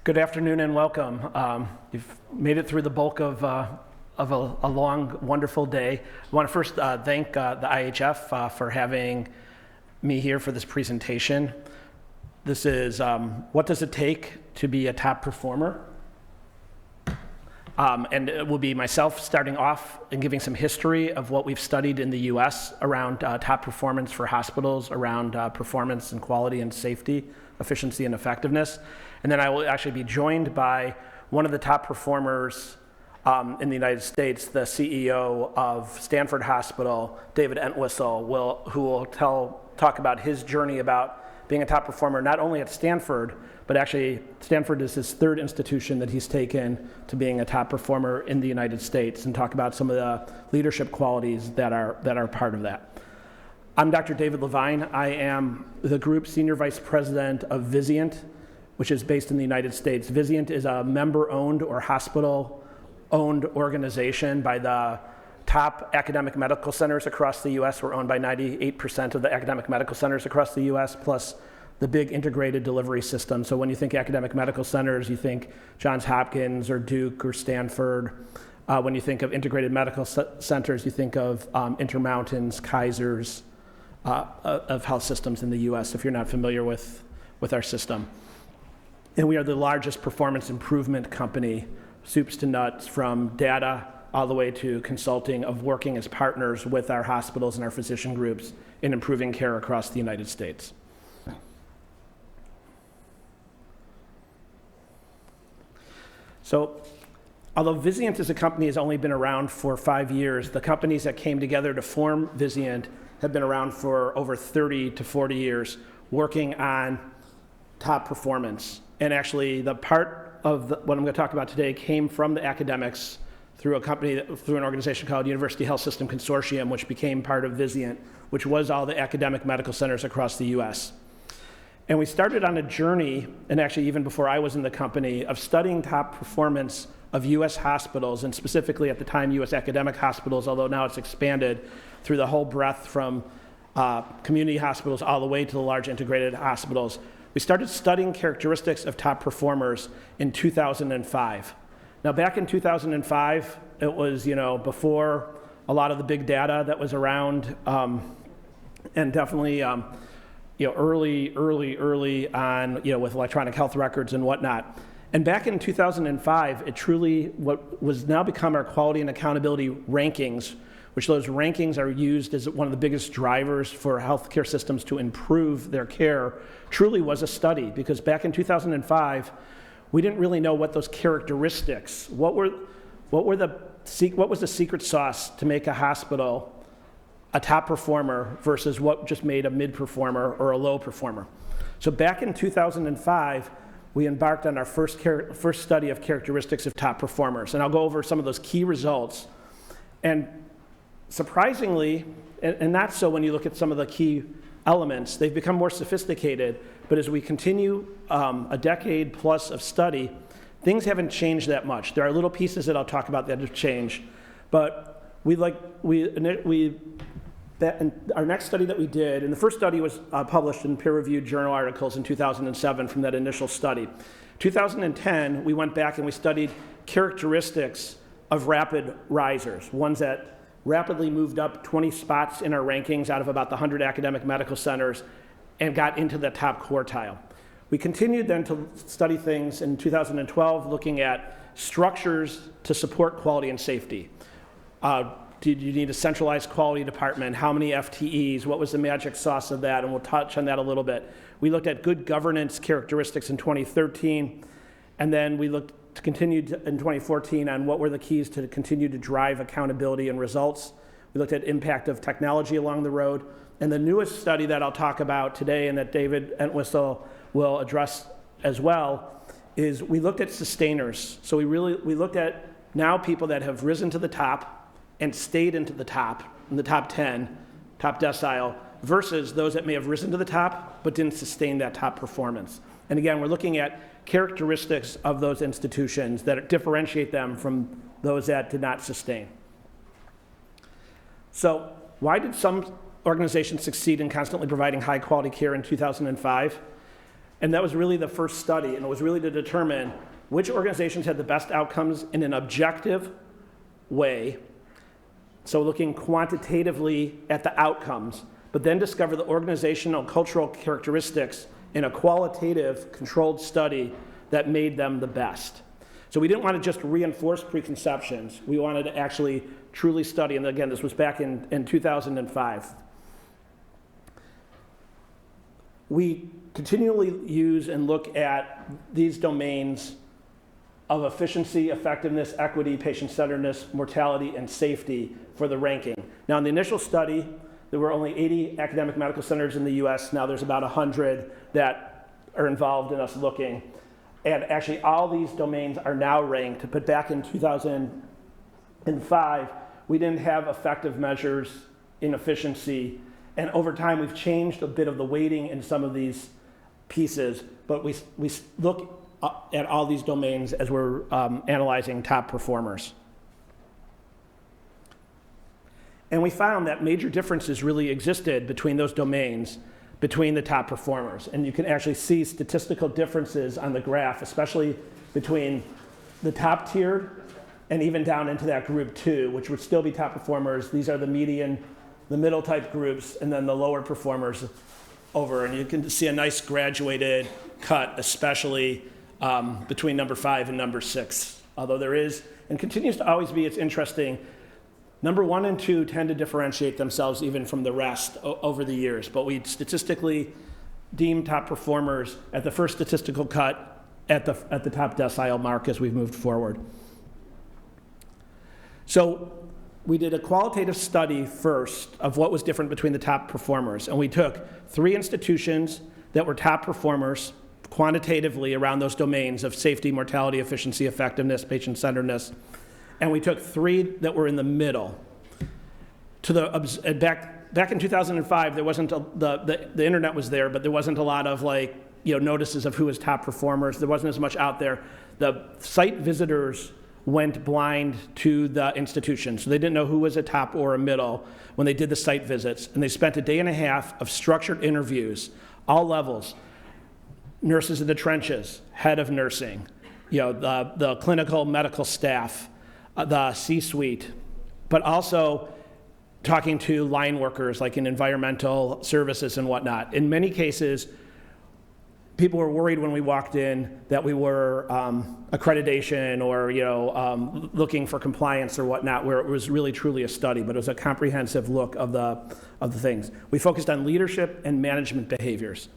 Good afternoon and welcome. You've made it through the bulk of a long, wonderful day. I want to first thank the IHF for having me here for this presentation. This is what does it take to be a top performer? And it will be myself starting off and giving some history of what we've studied in the US around top performance for hospitals, around performance and quality and safety, efficiency and effectiveness. And then I will actually be joined by one of the top performers in the United States, the CEO of Stanford Hospital, David Entwistle, who will talk about his journey about being a top performer, not only at Stanford, but actually Stanford is his third institution that he's taken to being a top performer in the United States, and talk about some of the leadership qualities that are part of that. I'm Dr. David Levine. I am the group senior vice president of Vizient, which is based in the United States. Vizient is a member-owned or hospital-owned organization by the top academic medical centers across the US. We're owned by 98% of the academic medical centers across the US, plus the big integrated delivery system. So when you think academic medical centers, you think Johns Hopkins or Duke or Stanford. When you think of integrated medical centers, you think of Intermountains, Kaisers, of health systems in the US, if you're not familiar with our system. And we are the largest performance improvement company, soups to nuts, from data all the way to consulting, of working as partners with our hospitals and our physician groups in improving care across the United States. So, although Vizient as a company has only been around for 5 years, the companies that came together to form Vizient have been around for over 30 to 40 years, working on top performance. And actually, the part of what I'm going to talk about today came from the academics through an organization called University Health System Consortium, which became part of Vizient, which was all the academic medical centers across the US. And we started on a journey, and actually even before I was in the company, of studying top performance of US hospitals, and specifically at the time US academic hospitals, although now it's expanded through the whole breadth from community hospitals all the way to the large integrated hospitals. We started studying characteristics of top performers in 2005. Now, back in 2005, it was, before a lot of the big data that was around, and definitely, early on, with electronic health records and whatnot. And back in 2005, it truly, what was now become our quality and accountability rankings, which those rankings are used as one of the biggest drivers for healthcare systems to improve their care, truly was a study. Because back in 2005, we didn't really know what those characteristics, what was the secret sauce to make a hospital a top performer versus what just made a mid performer or a low performer. So back in 2005, we embarked on our first study of characteristics of top performers. And I'll go over some of those key results. And surprisingly, and not so when you look at some of the key elements, they've become more sophisticated, but as we continue a decade plus of study, things haven't changed that much. There are little pieces that I'll talk about that have changed, but our next study that we did, and the first study was published in peer-reviewed journal articles in 2007 from that initial study. 2010, we went back and we studied characteristics of rapid risers, ones that rapidly moved up 20 spots in our rankings out of about the 100 academic medical centers and got into the top quartile. We continued then to study things in 2012, looking at structures to support quality and safety. Did you need a centralized quality department? How many FTEs? What was the magic sauce of that? And we'll touch on that a little bit. We looked at good governance characteristics in 2013, and then we continued in 2014 on what were the keys to continue to drive accountability and results. We looked at impact of technology along the road. And the newest study that I'll talk about today, and that David Entwistle will address as well, is we looked at sustainers. So we looked at now people that have risen to the top and stayed into the top, in the top 10, top decile, versus those that may have risen to the top but didn't sustain that top performance. And again, we're looking at characteristics of those institutions that differentiate them from those that did not sustain. So why did some organizations succeed in constantly providing high quality care in 2005? And that was really the first study, and it was really to determine which organizations had the best outcomes in an objective way. So looking quantitatively at the outcomes, but then discover the organizational cultural characteristics in a qualitative controlled study that made them the best. So we didn't want to just reinforce preconceptions. We wanted to actually truly study, and again, this was back in 2005. We continually use and look at these domains of efficiency, effectiveness, equity, patient-centeredness, mortality, and safety for the ranking. Now, in the initial study, there were only 80 academic medical centers in the US. Now there's about 100 that are involved in us looking. And actually, all these domains are now ranked. But back in 2005, we didn't have effective measures in efficiency. And over time, we've changed a bit of the weighting in some of these pieces. But we look at all these domains as we're analyzing top performers. And we found that major differences really existed between those domains, between the top performers. And you can actually see statistical differences on the graph, especially between the top tier and even down into that group 2, which would still be top performers. These are the median, the middle type groups, and then the lower performers over. And you can see a nice graduated cut, especially between number 5 and number 6. Although there is, and continues to always be, it's interesting, number 1 and 2 tend to differentiate themselves even from the rest over the years, but we statistically deem top performers at the first statistical cut at the top decile mark as we've moved forward. So we did a qualitative study first of what was different between the top performers, and we took 3 institutions that were top performers quantitatively around those domains of safety, mortality, efficiency, effectiveness, patient-centeredness, and we took 3 that were in the middle. Back in 2005, there wasn't the internet was there, but there wasn't a lot of notices of who was top performers. There wasn't as much out there. The site visitors went blind to the institution, so they didn't know who was a top or a middle when they did the site visits. And they spent a day and a half of structured interviews, all levels, nurses in the trenches, head of nursing, the clinical medical staff, the C-suite, but also talking to line workers like in environmental services and whatnot. In many cases, people were worried when we walked in that we were accreditation or looking for compliance or whatnot, where it was really truly a study, but it was a comprehensive look of the things. We focused on leadership and management behaviors.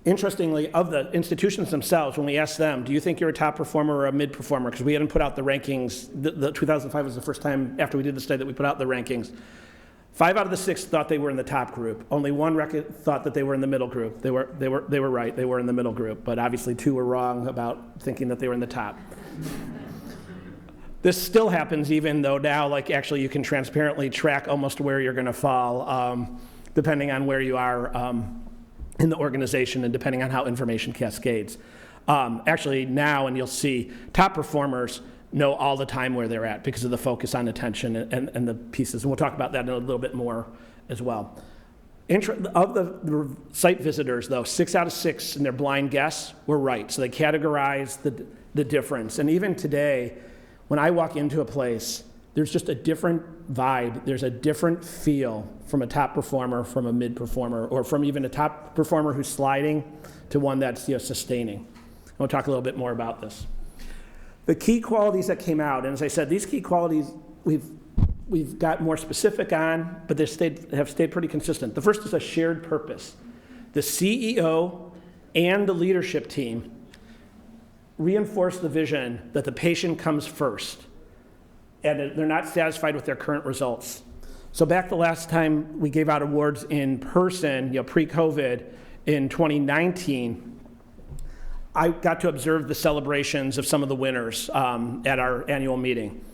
Interestingly, of the institutions themselves, when we asked them, do you think you're a top performer or a mid performer? Because we hadn't put out the rankings. The 2005 was the first time after we did the study that we put out the rankings. 5 out of the 6 thought they were in the top group. Only 1 thought that they were in the middle group. They were right. They were in the middle group, but obviously 2 were wrong about thinking that they were in the top. This still happens, even though now, actually, you can transparently track almost where you're going to fall, depending on where you are in the organization and depending on how information cascades. Actually now, and you'll see, top performers know all the time where they're at because of the focus on attention and the pieces. And we'll talk about that in a little bit more as well. Of the site visitors, though, 6 out of 6 in their blind guess were right. So they categorized the difference. And even today, when I walk into a place, there's just a different vibe. There's a different feel from a top performer, from a mid performer, or from even a top performer who's sliding to one that's sustaining. And we'll talk a little bit more about this. The key qualities that came out, and as I said, these key qualities we've got more specific on, but they have stayed pretty consistent. The first is a shared purpose. The CEO and the leadership team reinforce the vision that the patient comes first, and they're not satisfied with their current results. So back the last time we gave out awards in person, pre-COVID, in 2019, I got to observe the celebrations of some of the winners at our annual meeting.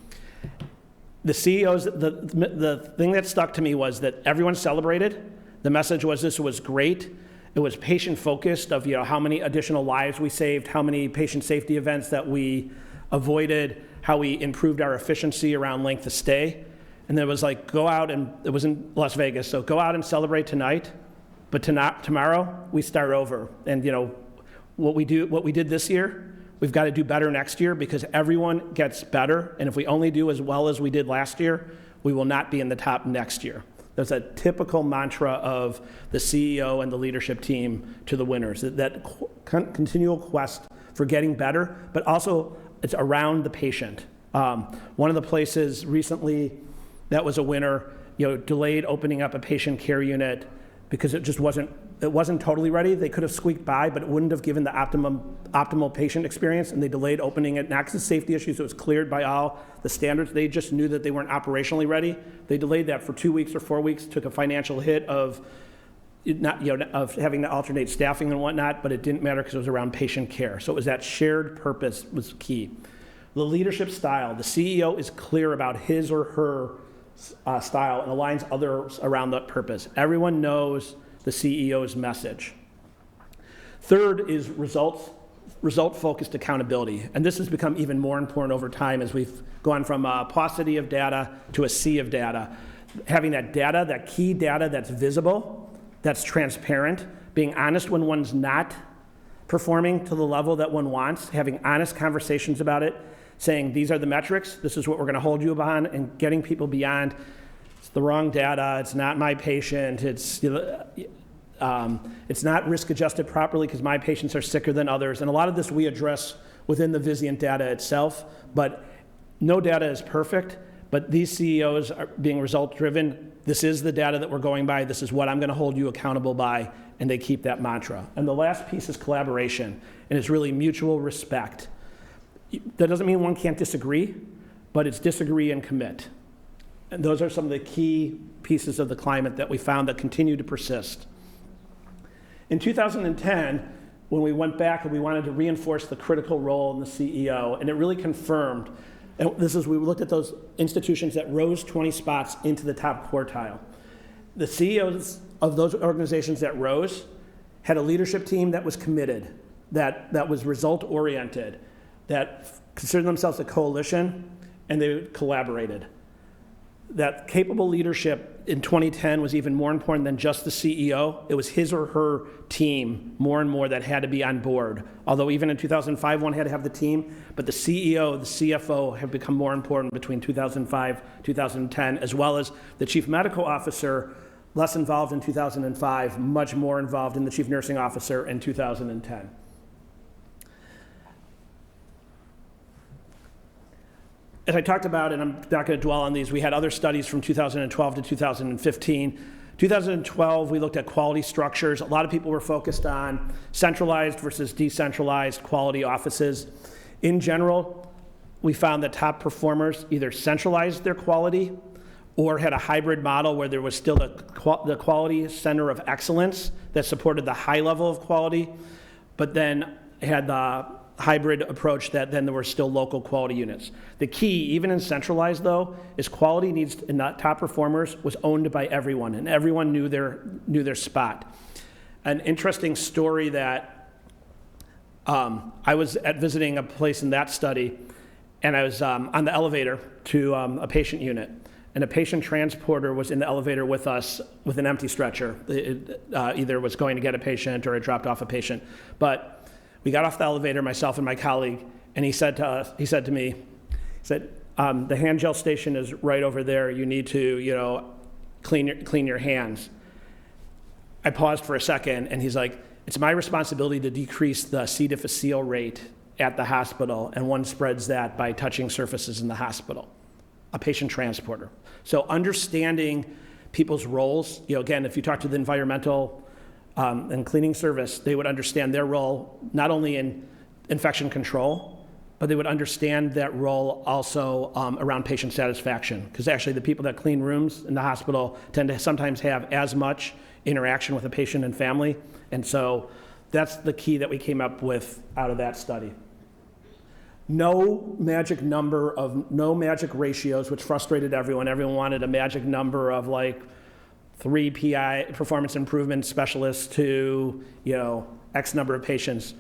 The CEOs, the thing that stuck to me was that everyone celebrated. The message was this was great. It was patient-focused of how many additional lives we saved, how many patient safety events that we avoided, how we improved our efficiency around length of stay. And then it was go out, and it was in Las Vegas, so go out and celebrate tonight, But tomorrow, we start over. And what we did this year, we've got to do better next year because everyone gets better. And if we only do as well as we did last year, we will not be in the top next year. That's a typical mantra of the CEO and the leadership team to the winners, that continual quest for getting better, but also it's around the patient. One of the places recently that was a winner, delayed opening up a patient care unit because it just wasn't totally ready. They could have squeaked by, but it wouldn't have given the optimal patient experience, and they delayed opening it. Not because of safety issues, it was cleared by all the standards. They just knew that they weren't operationally ready. They delayed that for 2 weeks or 4 weeks, took a financial hit of having to alternate staffing and whatnot, but it didn't matter because it was around patient care. So it was that shared purpose was key. The leadership style, the CEO is clear about his or her style and aligns others around that purpose. Everyone knows the CEO's message. Third is result-focused accountability. And this has become even more important over time as we've gone from a paucity of data to a sea of data. Having that data, that key data that's visible, that's transparent, being honest when one's not performing to the level that one wants, having honest conversations about it, saying these are the metrics, this is what we're going to hold you upon, and getting people beyond it's the wrong data, it's not my patient, it's not risk adjusted properly because my patients are sicker than others. And a lot of this we address within the Vizient data itself, but no data is perfect, but these CEOs are being result driven. This is the data that we're going by, this is what I'm going to hold you accountable by, and they keep that mantra. And the last piece is collaboration, and it's really mutual respect. That doesn't mean one can't disagree, but it's disagree and commit. And those are some of the key pieces of the climate that we found that continue to persist. In 2010, when we went back and we wanted to reinforce the critical role in the CEO, and it really confirmed, and we looked at those institutions that rose 20 spots into the top quartile. The CEOs of those organizations that rose had a leadership team that was committed, that was result-oriented, that considered themselves a coalition, and they collaborated. That capable leadership in 2010 was even more important than just the CEO. It was his or her team more and more that had to be on board. Although even in 2005, one had to have the team, but the CEO, the CFO have become more important between 2005, 2010, as well as the chief medical officer, less involved in 2005, much more involved in the chief nursing officer in 2010. As I talked about, and I'm not going to dwell on these, we had other studies from 2012 to 2015. 2012, we looked at quality structures. A lot of people were focused on centralized versus decentralized quality offices. In general, we found that top performers either centralized their quality or had a hybrid model where there was still the quality center of excellence that supported the high level of quality, but then had the hybrid approach that then there were still local quality units. The key, even in centralized though, is quality needs, and not top performers, was owned by everyone, and everyone knew their spot. An interesting story that I was visiting a place in that study, and I was on the elevator to a patient unit, and a patient transporter was in the elevator with us with an empty stretcher. It either was going to get a patient or it dropped off a patient, but we got off the elevator, myself and my colleague, and he said to me, the hand gel station is right over there. You need to, clean your hands. I paused for a second, and he's like, it's my responsibility to decrease the C. difficile rate at the hospital, and one spreads that by touching surfaces in the hospital. A patient transporter. So understanding people's roles, again, if you talk to the environmental and cleaning service, they would understand their role not only in infection control, but they would understand that role also around patient satisfaction. Because actually the people that clean rooms in the hospital tend to sometimes have as much interaction with the patient and family. And so that's the key that we came up with out of that study. No magic ratios, which frustrated everyone. Everyone wanted a magic number of 3 PI, performance improvement specialists to, X number of patients.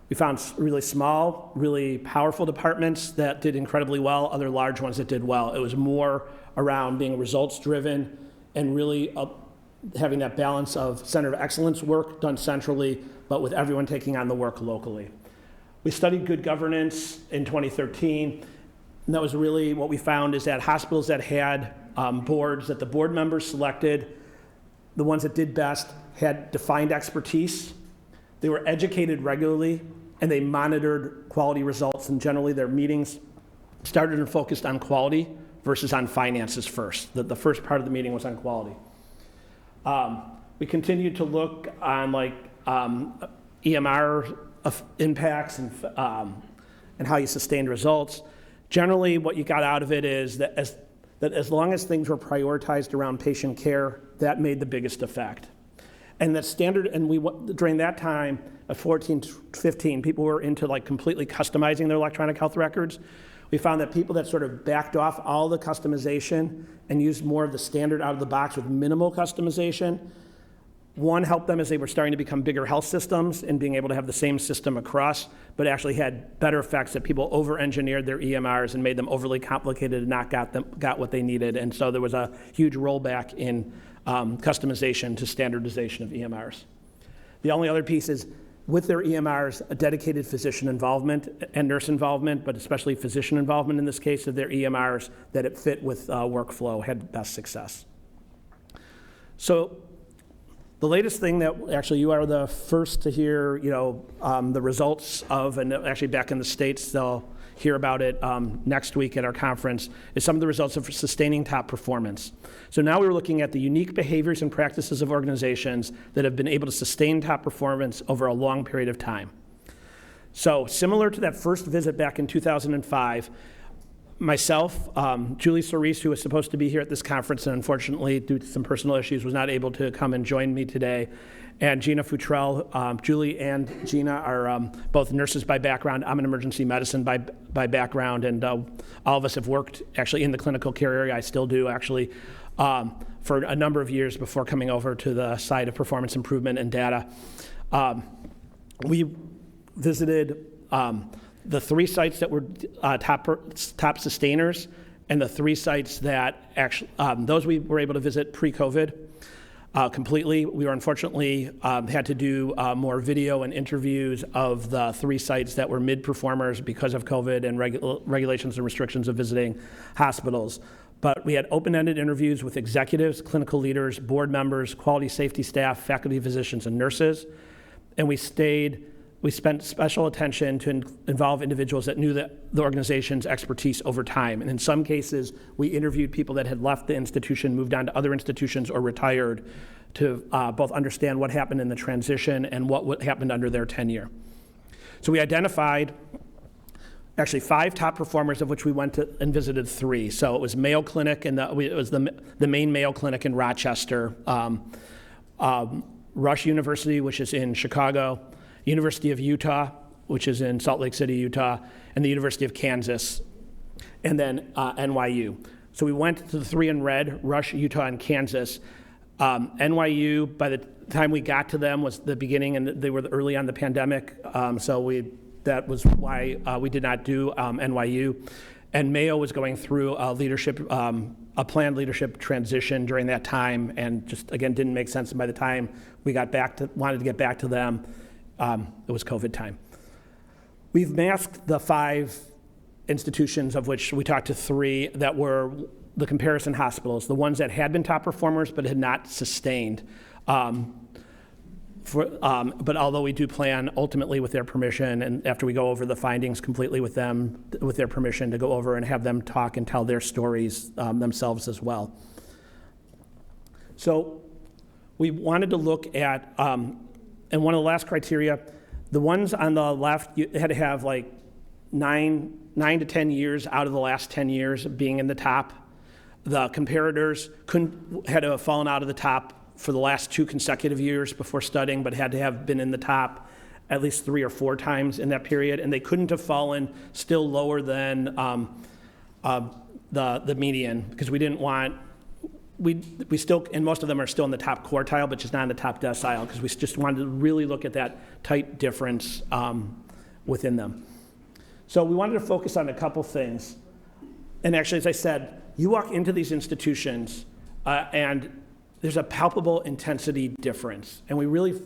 We found really small, really powerful departments that did incredibly well, other large ones that did well. It was more around being results driven and really having that balance of center of excellence work done centrally, but with everyone taking on the work locally. We studied good governance in 2013, and that was really what we found is that hospitals that had boards that the board members selected, the ones that did best, had defined expertise, they were educated regularly, and they monitored quality results, and generally their meetings started and focused on quality versus on finances first. The first part of the meeting was on quality. We continued to look on EMR impacts and how you sustained results. Generally, what you got out of it is that as long as things were prioritized around patient care, that made the biggest effect. And that standard, and during that time of 14 to 15, people were into completely customizing their electronic health records. We found that people that sort of backed off all the customization and used more of the standard out of the box with minimal customization, one, helped them as they were starting to become bigger health systems and being able to have the same system across, but actually had better effects that people over-engineered their EMRs and made them overly complicated and not got what they needed. And so there was a huge rollback in customization to standardization of EMRs. The only other piece is, with their EMRs, a dedicated physician involvement and nurse involvement, but especially physician involvement in this case of their EMRs, that it fit with workflow, had best success. So the latest thing that actually you are the first to hear, the results of, and actually back in the States, they'll hear about it next week at our conference, is some of the results of sustaining top performance. So now we're looking at the unique behaviors and practices of organizations that have been able to sustain top performance over a long period of time. So similar to that first visit back in 2005, myself, Julie Cerise, who was supposed to be here at this conference and unfortunately due to some personal issues was not able to come and join me today, and Gina Futrell. Julie and Gina are both nurses by background. I'm an emergency medicine by background, and all of us have worked actually in the clinical care area. I still do actually for a number of years before coming over to the side of performance improvement and data. We visited the 3 sites that were top sustainers, and the 3 sites that actually, those we were able to visit pre-COVID completely. We were unfortunately had to do more video and interviews of the 3 sites that were mid-performers because of COVID and regulations and restrictions of visiting hospitals. But we had open-ended interviews with executives, clinical leaders, board members, quality safety staff, faculty, physicians, and nurses. And we spent special attention to involve individuals that knew the organization's expertise over time. And in some cases, we interviewed people that had left the institution, moved on to other institutions, or retired to both understand what happened in the transition and what happened under their tenure. So we identified actually 5 top performers, of which we went to and visited 3. So it was Mayo Clinic, and it was the main Mayo Clinic in Rochester, Rush University, which is in Chicago, University of Utah, which is in Salt Lake City, Utah, and the University of Kansas, and then NYU. So we went to the 3 in red, Rush, Utah, and Kansas. NYU, by the time we got to them, was the beginning, and they were early on the pandemic, that was why we did not do NYU. And Mayo was going through a planned leadership transition during that time, and just, again, didn't make sense. And by the time we wanted to get back to them, it was COVID time. We've masked the 5 institutions, of which we talked to 3 that were the comparison hospitals, the ones that had been top performers but had not sustained. But although we do plan ultimately with their permission, and after we go over the findings completely with them, with their permission, to go over and have them talk and tell their stories themselves as well. So we wanted to look at, and one of the last criteria, the ones on the left, you had to have 9 to 10 years out of the last 10 years being in the top. The comparators had to have fallen out of the top for the last 2 consecutive years before studying, but had to have been in the top at least 3 or 4 times in that period, and they couldn't have fallen still lower than the median, because we didn't want, we still, and most of them are still in the top quartile, but just not in the top decile, because we just wanted to really look at that tight difference within them. So we wanted to focus on a couple things. And actually, as I said, you walk into these institutions and there's a palpable intensity difference. And we really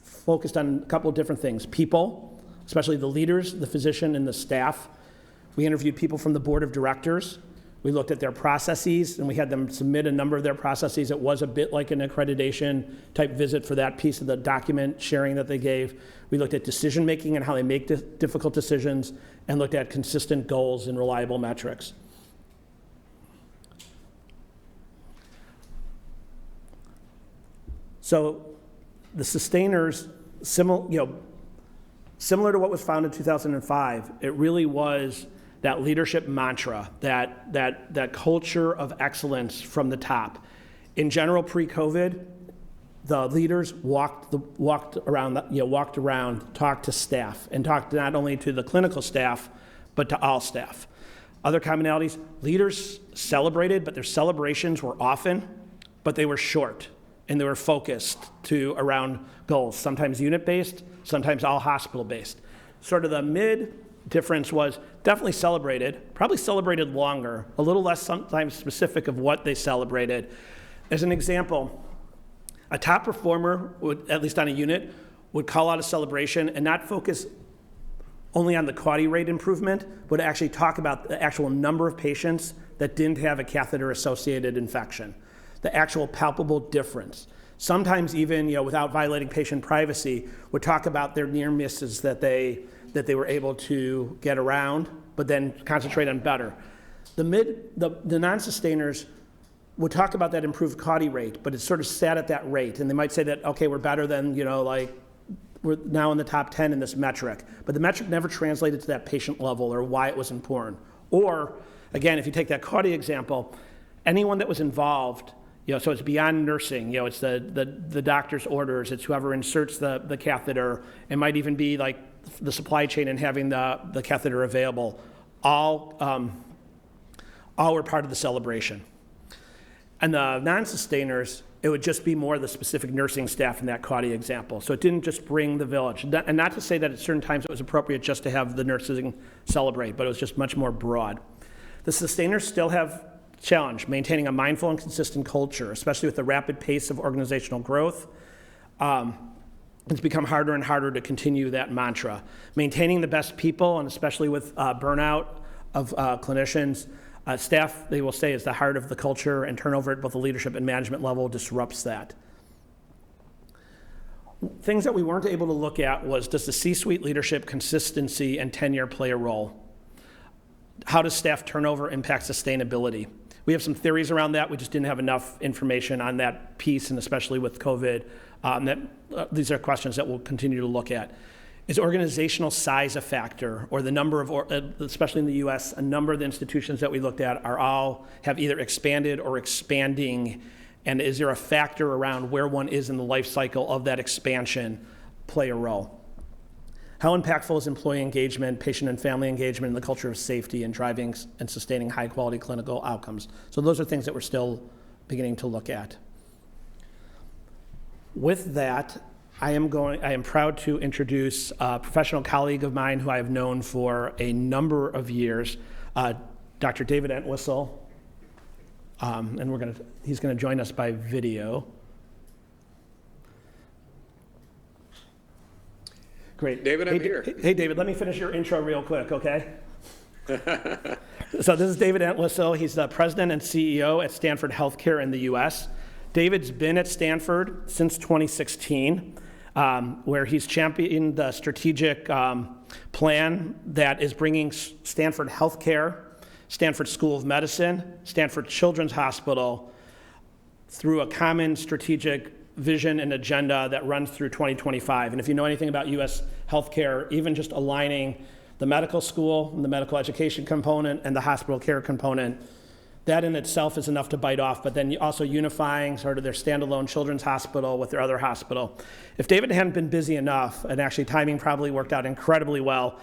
focused on a couple of different things. People, especially the leaders, the physician, and the staff. We interviewed people from the board of directors. We looked at their processes, and we had them submit a number of their processes. It was a bit like an accreditation type visit for that piece of the document sharing that they gave. We looked at decision-making and how they make difficult decisions, and looked at consistent goals and reliable metrics. So the sustainers, similar to what was found in 2005, it really was that leadership mantra, that culture of excellence from the top. In general, pre-COVID, the leaders walked around, talked to staff, and talked not only to the clinical staff, but to all staff. Other commonalities, leaders celebrated, but their celebrations were often, but they were short, and they were focused around goals, sometimes unit-based, sometimes all hospital-based. Sort of the mid difference was definitely celebrated, probably celebrated longer, a little less sometimes specific of what they celebrated. As an example, a top performer would, at least on a unit, would call out a celebration and not focus only on the quality rate improvement, but actually talk about the actual number of patients that didn't have a catheter-associated infection, the actual palpable difference. Sometimes even, without violating patient privacy, would talk about their near misses that they were able to get around, but then concentrate on better. The non-sustainers would talk about that improved quality rate, but it sort of sat at that rate. And they might say that, okay, we're better than, we're now in the top 10 in this metric. But the metric never translated to that patient level or why it was important. Or, again, if you take that quality example, anyone that was involved, so it's beyond nursing, it's the doctor's orders, it's whoever inserts the catheter. It might even be like the supply chain and having the catheter available. All were part of the celebration. And the non-sustainers, it would just be more the specific nursing staff in that quality example. So it didn't just bring the village. And not to say that at certain times it was appropriate just to have the nurses celebrate, but it was just much more broad. The sustainers still have challenge, maintaining a mindful and consistent culture, especially with the rapid pace of organizational growth. It's become harder and harder to continue that mantra. Maintaining the best people, and especially with burnout of clinicians, staff, they will say, is the heart of the culture, and turnover at both the leadership and management level disrupts that. Things that we weren't able to look at was, does the C-suite leadership consistency and tenure play a role? How does staff turnover impact sustainability? We have some theories around that. We just didn't have enough information on that piece, and especially with COVID, these are questions that we'll continue to look at. Is organizational size a factor, or the number of, especially in the US, a number of the institutions that we looked at have either expanded or expanding, and is there a factor around where one is in the life cycle of that expansion play a role? How impactful is employee engagement, patient and family engagement, and the culture of safety in driving and sustaining high-quality clinical outcomes? So those are things that we're still beginning to look at. With that, I am proud to introduce a professional colleague of mine who I have known for a number of years, Dr. David Entwistle, and he's going to join us by video. Great. David, I'm here. Hey, David, let me finish your intro real quick, okay? So this is David Entwistle. He's the president and CEO at Stanford Healthcare in the US. David's been at Stanford since 2016, where he's championed the strategic plan that is bringing Stanford Healthcare, Stanford School of Medicine, Stanford Children's Hospital through a common strategic vision and agenda that runs through 2025. And if you know anything about US healthcare, even just aligning the medical school, and the medical education component, and the hospital care component, that in itself is enough to bite off, but then also unifying sort of their standalone children's hospital with their other hospital. If David hadn't been busy enough, and actually timing probably worked out incredibly well,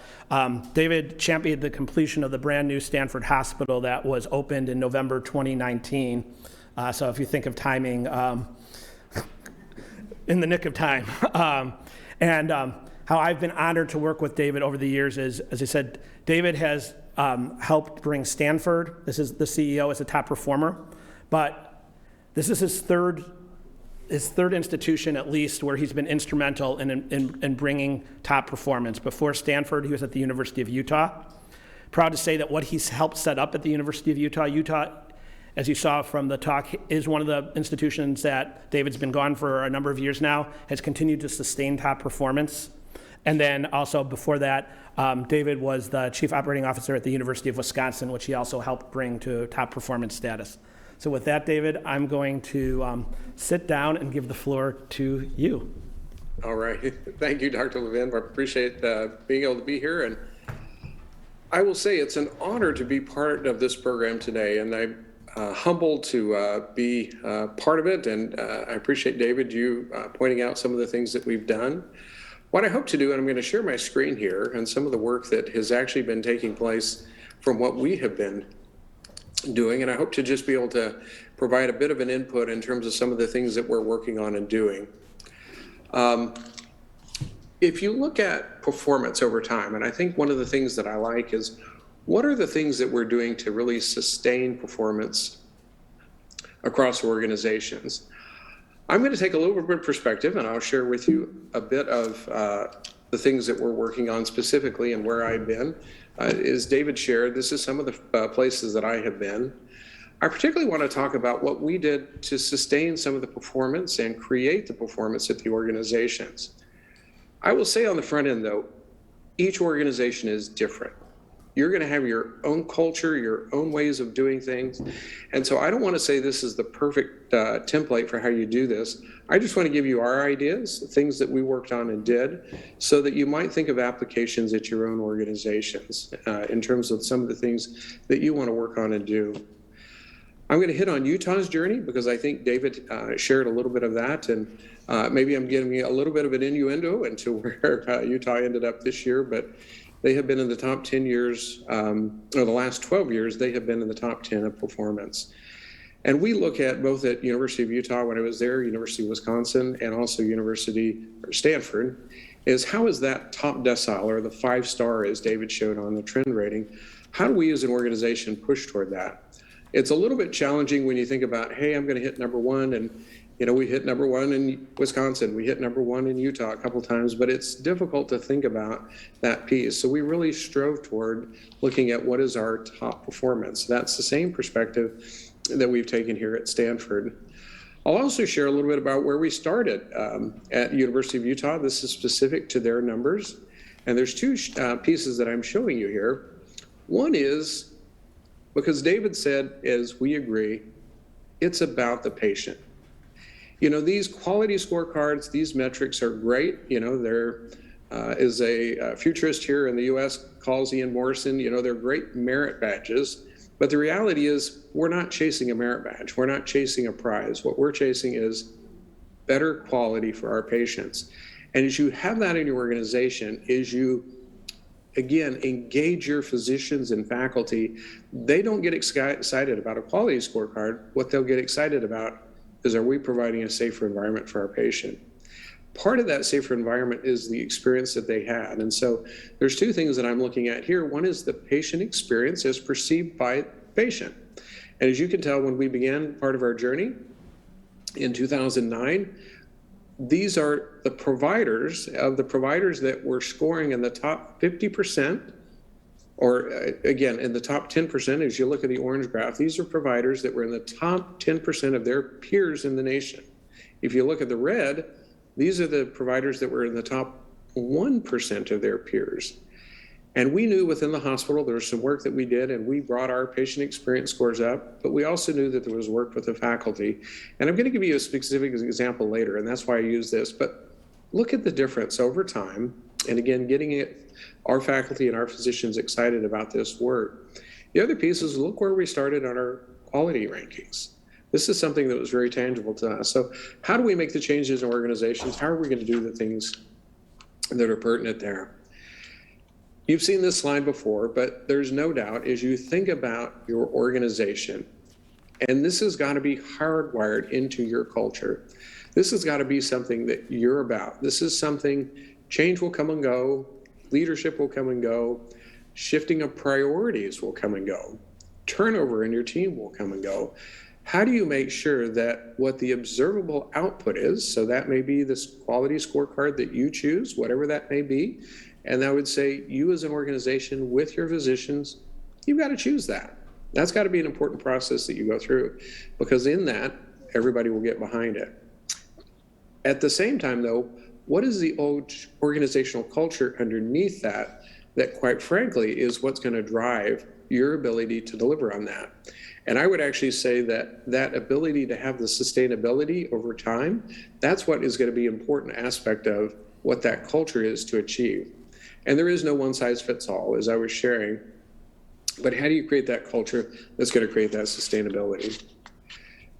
David championed the completion of the brand new Stanford Hospital that was opened in November 2019. So if you think of timing, in the nick of time. How I've been honored to work with David over the years is, as I said, David has helped bring Stanford, this is the CEO, as a top performer, but this is his third his third institution, at least, where he's been instrumental in bringing top performance. Before Stanford, he was at the University of Utah. Proud to say that what he's helped set up at the University of Utah, as you saw from the talk, is one of the institutions that David's been gone for a number of years now, has continued to sustain top performance. And then also before that, David was the chief operating officer at the University of Wisconsin, which he also helped bring to top performance status. So with that, David, I'm going to sit down and give the floor to you. All right. Thank you, Dr. Levine. I appreciate being able to be here. And I will say it's an honor to be part of this program today. And I'm humbled to be part of it. And I appreciate, David, you pointing out some of the things that we've done. What I hope to do, and I'm going to share my screen here, and some of the work that has actually been taking place from what we have been doing, and I hope to just be able to provide a bit of an input in terms of some of the things that we're working on and doing. If you look at performance over time, and I think one of the things that I like is, what are the things that we're doing to really sustain performance across organizations? I'm going to take a little bit of perspective, and I'll share with you a bit of the things that we're working on specifically and where I've been. As David shared, this is some of the places that I have been. I particularly want to talk about what we did to sustain some of the performance and create the performance at the organizations. I will say on the front end, though, each organization is different. You're going to have your own culture, your own ways of doing things. And so I don't want to say this is the perfect template for how you do this. I just want to give you our ideas, things that we worked on and did, so that you might think of applications at your own organizations in terms of some of the things that you want to work on and do. I'm going to hit on Utah's journey because I think David shared a little bit of that, and maybe I'm giving you a little bit of an innuendo into where Utah ended up this year, but they have been in the top 10 years, or the last 12 years, they have been in the top 10 of performance. And we look at both at University of Utah when I was there, University of Wisconsin, and also Stanford, is how is that top decile, or the 5-star as David showed on the trend rating, how do we as an organization push toward that? It's a little bit challenging when you think about, hey, I'm going to hit number one, and we hit number one in Wisconsin, we hit number one in Utah a couple times, but it's difficult to think about that piece. So we really strove toward looking at what is our top performance. That's the same perspective that we've taken here at Stanford. I'll also share a little bit about where we started at University of Utah. This is specific to their numbers. And there's two pieces that I'm showing you here. One is, because David said, as we agree, it's about the patient. These quality scorecards, these metrics are great. There is a futurist here in the US calls Ian Morrison, they're great merit badges. But the reality is we're not chasing a merit badge. We're not chasing a prize. What we're chasing is better quality for our patients. And as you have that in your organization, as you, again, engage your physicians and faculty, they don't get excited about a quality scorecard. What they'll get excited about is, are we providing a safer environment for our patient? Part of that safer environment is the experience that they had. And so there's two things that I'm looking at here. One is the patient experience as perceived by the patient. And as you can tell, when we began part of our journey in 2009, these are the providers that were scoring in the top 50%, or again, in the top 10%, as you look at the orange graph, these are providers that were in the top 10% of their peers in the nation. If you look at the red, these are the providers that were in the top 1% of their peers. And we knew within the hospital there was some work that we did, and we brought our patient experience scores up, but we also knew that there was work with the faculty. And I'm going to give you a specific example later, and that's why I use this. But look at the difference over time, and again, getting our faculty and our physicians excited about this work. The other piece is look where we started on our quality rankings. This is something that was very tangible to us. So how do we make the changes in organizations? How are we going to do the things that are pertinent there? You've seen this slide before, but there's no doubt as you think about your organization, and this has got to be hardwired into your culture. This has got to be something that you're about. This is something, change will come and go, leadership will come and go, shifting of priorities will come and go, turnover in your team will come and go. How do you make sure that what the observable output is, so that may be this quality scorecard that you choose, whatever that may be, and I would say you as an organization with your physicians, you've got to choose that. That's got to be an important process that you go through, because in that, everybody will get behind it. At the same time, though, what is the old organizational culture underneath that, that quite frankly is what's going to drive your ability to deliver on that? And I would actually say that that ability to have the sustainability over time, that's what is going to be an important aspect of what that culture is to achieve. And there is no one size fits all, as I was sharing, but how do you create that culture that's going to create that sustainability?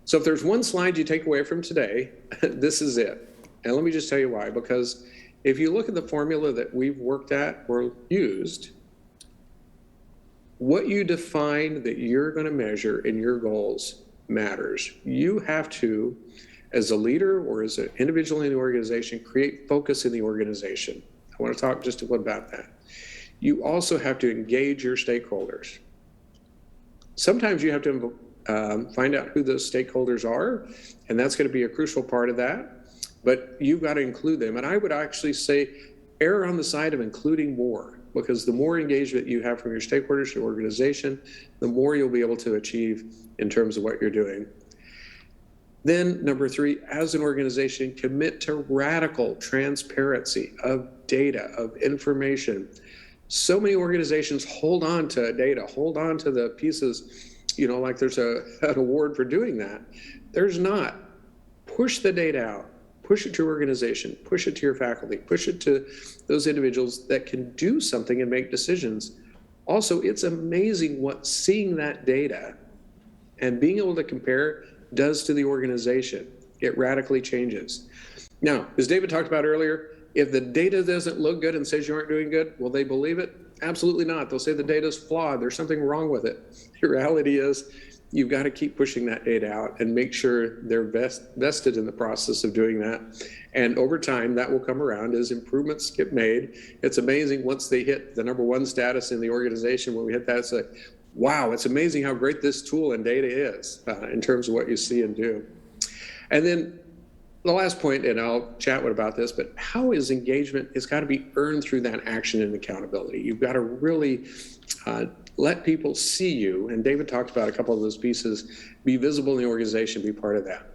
So if there's one slide you take away from today, this is it. And let me just tell you why, because if you look at the formula that we've worked at or used, what you define that you're going to measure in your goals matters. You have to, as a leader or as an individual in the organization, create focus in the organization. I want to talk just a little about that. You also have to engage your stakeholders. Sometimes you have to find out who those stakeholders are, and that's going to be a crucial part of that, but you've got to include them. And I would actually say err on the side of including more, because the more engagement you have from your stakeholders, your organization, the more you'll be able to achieve in terms of what you're doing. Then number 3, as an organization, commit to radical transparency of data, of information. So many organizations hold on to data, hold on to the pieces, like there's an award for doing that. There's not. Push the data out. Push it to your organization, push it to your faculty, push it to those individuals that can do something and make decisions. Also, it's amazing what seeing that data and being able to compare does to the organization. It radically changes. Now, as David talked about earlier, if the data doesn't look good and says you aren't doing good, will they believe it? Absolutely not. They'll say the data is flawed. There's something wrong with it. The reality is, you've got to keep pushing that data out and make sure they're vested in the process of doing that. And over time, that will come around as improvements get made. It's amazing once they hit the number 1 status in the organization. When we hit that, it's like, wow, it's amazing how great this tool and data is in terms of what you see and do. And then the last point, and I'll chat about this, but how is engagement? It's got to be earned through that action and accountability. You've got to really let people see you, and David talked about a couple of those pieces, be visible in the organization, be part of that.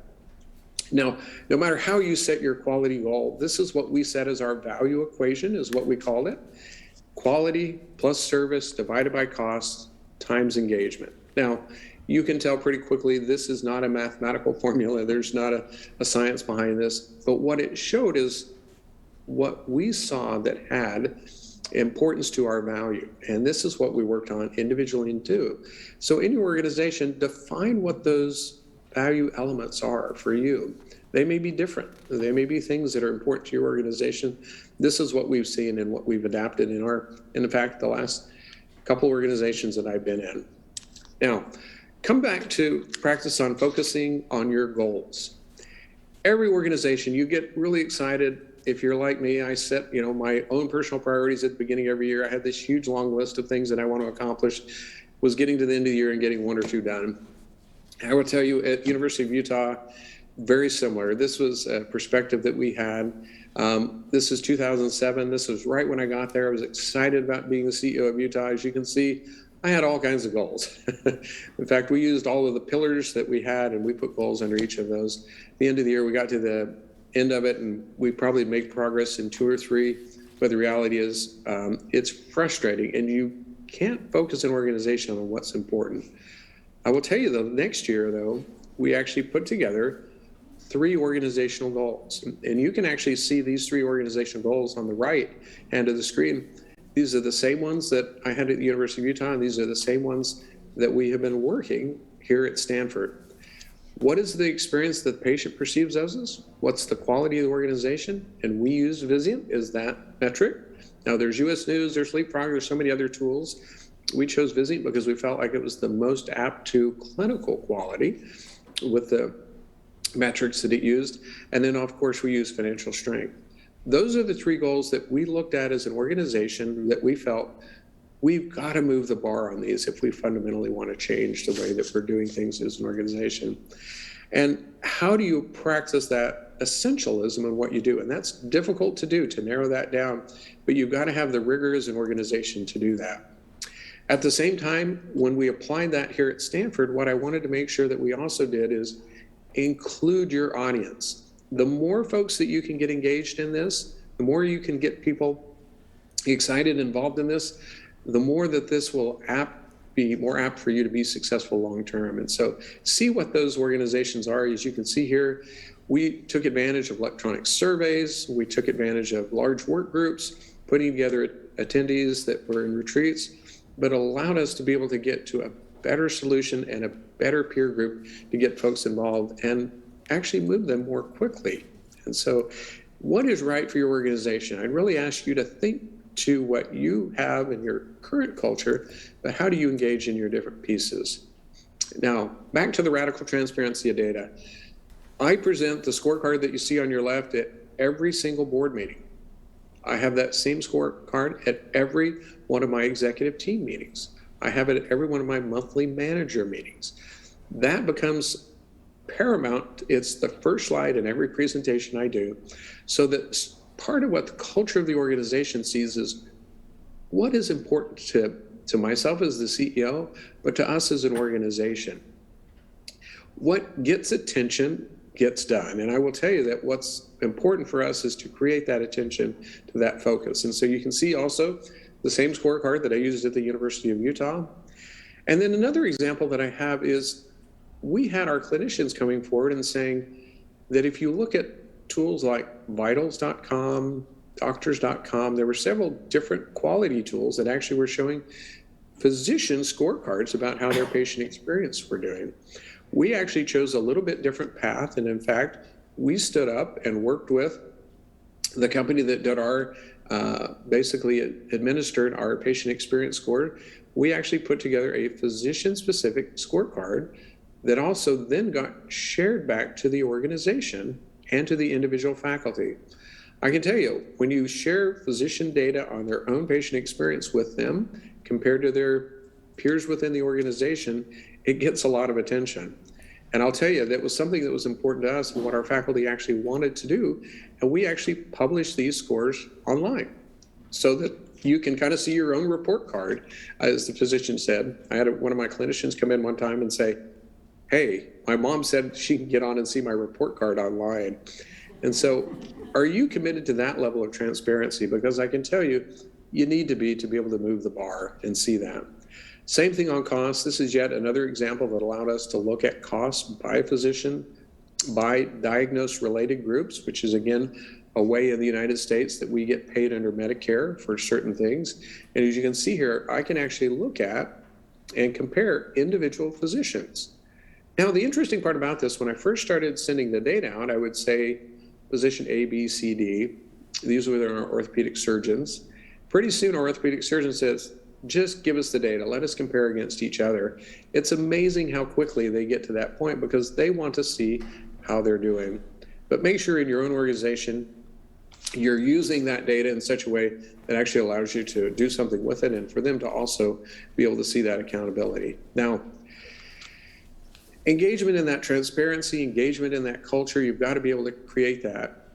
Now, no matter how you set your quality goal, this is what we set as our value equation, is what we called it. Quality plus service divided by cost times engagement. Now, you can tell pretty quickly this is not a mathematical formula. There's not a science behind this. But what it showed is what we saw that had importance to our value. And this is what we worked on individually and do. So in your organization, define what those value elements are for you. They may be different. They may be things that are important to your organization. This is what we've seen and what we've adapted in fact, the last couple organizations that I've been in. Now, come back to practice on focusing on your goals. Every organization, you get really excited. If you're like me, I set, my own personal priorities at the beginning of every year. I had this huge long list of things that I want to accomplish. Was getting to the end of the year and getting 1 or 2 done. I will tell you, at University of Utah, very similar. This was a perspective that we had. This is 2007. This was right when I got there. I was excited about being the CEO of Utah. As you can see, I had all kinds of goals. In fact, we used all of the pillars that we had, and we put goals under each of those. At the end of the year, we got to the end of it, and we probably make progress in 2 or 3. But the reality is, it's frustrating, and you can't focus an organization on what's important. I will tell you, the next year, though, we actually put together 3 organizational goals. And you can actually see these 3 organizational goals on the right hand of the screen. These are the same ones that I had at the University of Utah, and these are the same ones that we have been working here at Stanford. What is the experience that the patient perceives as? What's the quality of the organization? And we use Vizient as that metric. Now, there's US News, there's Leapfrog, there's so many other tools. We chose Vizient because we felt like it was the most apt to clinical quality with the metrics that it used. And then, of course, we use financial strength. Those are the 3 goals that we looked at as an organization that we felt we've got to move the bar on these if we fundamentally want to change the way that we're doing things as an organization. And how do you practice that essentialism in what you do? And that's difficult to do, to narrow that down, but you've got to have the rigor as an organization to do that. At the same time, when we applied that here at Stanford, what I wanted to make sure that we also did is include your audience. The more folks that you can get engaged in this, the more you can get people excited, involved in this, the more that this will be more apt for you to be successful long term. And so see what those organizations are. As you can see here, we took advantage of electronic surveys. We took advantage of large work groups, putting together attendees that were in retreats, but allowed us to be able to get to a better solution and a better peer group to get folks involved and actually move them more quickly. And so what is right for your organization? I'd really ask you to think to what you have in your current culture, but how do you engage in your different pieces? Now, back to the radical transparency of data. I present the scorecard that you see on your left at every single board meeting. I have that same scorecard at every one of my executive team meetings. I have it at every one of my monthly manager meetings. That becomes paramount. It's the first slide in every presentation I do, so that part of what the culture of the organization sees is what is important to myself as the CEO, but to us as an organization. What gets attention gets done. And I will tell you that what's important for us is to create that attention to that focus. And so you can see also the same scorecard that I used at the University of Utah. And then another example that I have is we had our clinicians coming forward and saying that if you look at tools like vitals.com, doctors.com, there were several different quality tools that actually were showing physician scorecards about how their patient experience were doing. We actually chose a little bit different path, and in fact, we stood up and worked with the company that did our, basically administered our patient experience score. We actually put together a physician-specific scorecard that also then got shared back to the organization and to the individual faculty. I can tell you, when you share physician data on their own patient experience with them compared to their peers within the organization, it gets a lot of attention. And I'll tell you, that was something that was important to us and what our faculty actually wanted to do. And we actually published these scores online so that you can kind of see your own report card. As the physician said, I had one of my clinicians come in one time and say, "Hey, my mom said she can get on and see my report card online." And so are you committed to that level of transparency? Because I can tell you, you need to be able to move the bar and see that. Same thing on costs. This is yet another example that allowed us to look at costs by physician, by diagnosed related groups, which is again a way in the United States that we get paid under Medicare for certain things. And as you can see here, I can actually look at and compare individual physicians. Now, the interesting part about this, when I first started sending the data out, I would say physician A, B, C, D. These were our orthopedic surgeons. Pretty soon, our orthopedic surgeon says, just give us the data. Let us compare against each other. It's amazing how quickly they get to that point because they want to see how they're doing. But make sure in your own organization, you're using that data in such a way that actually allows you to do something with it and for them to also be able to see that accountability. Now, engagement in that transparency, engagement in that culture, you've got to be able to create that.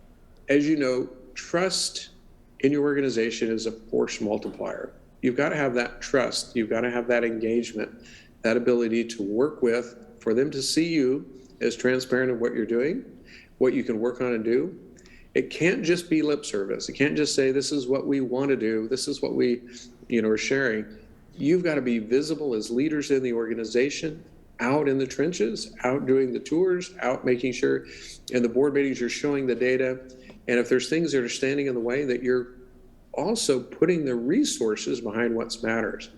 As you know, trust in your organization is a force multiplier. You've got to have that trust. You've got to have that engagement, that ability to work with, for them to see you as transparent in what you're doing, what you can work on and do. It can't just be lip service. It can't just say, this is what we want to do. This is what we, are sharing. You've got to be visible as leaders in the organization, out in the trenches, out doing the tours, out making sure in the board meetings you're showing the data. And if there's things that are standing in the way, that you're also putting the resources behind what matters.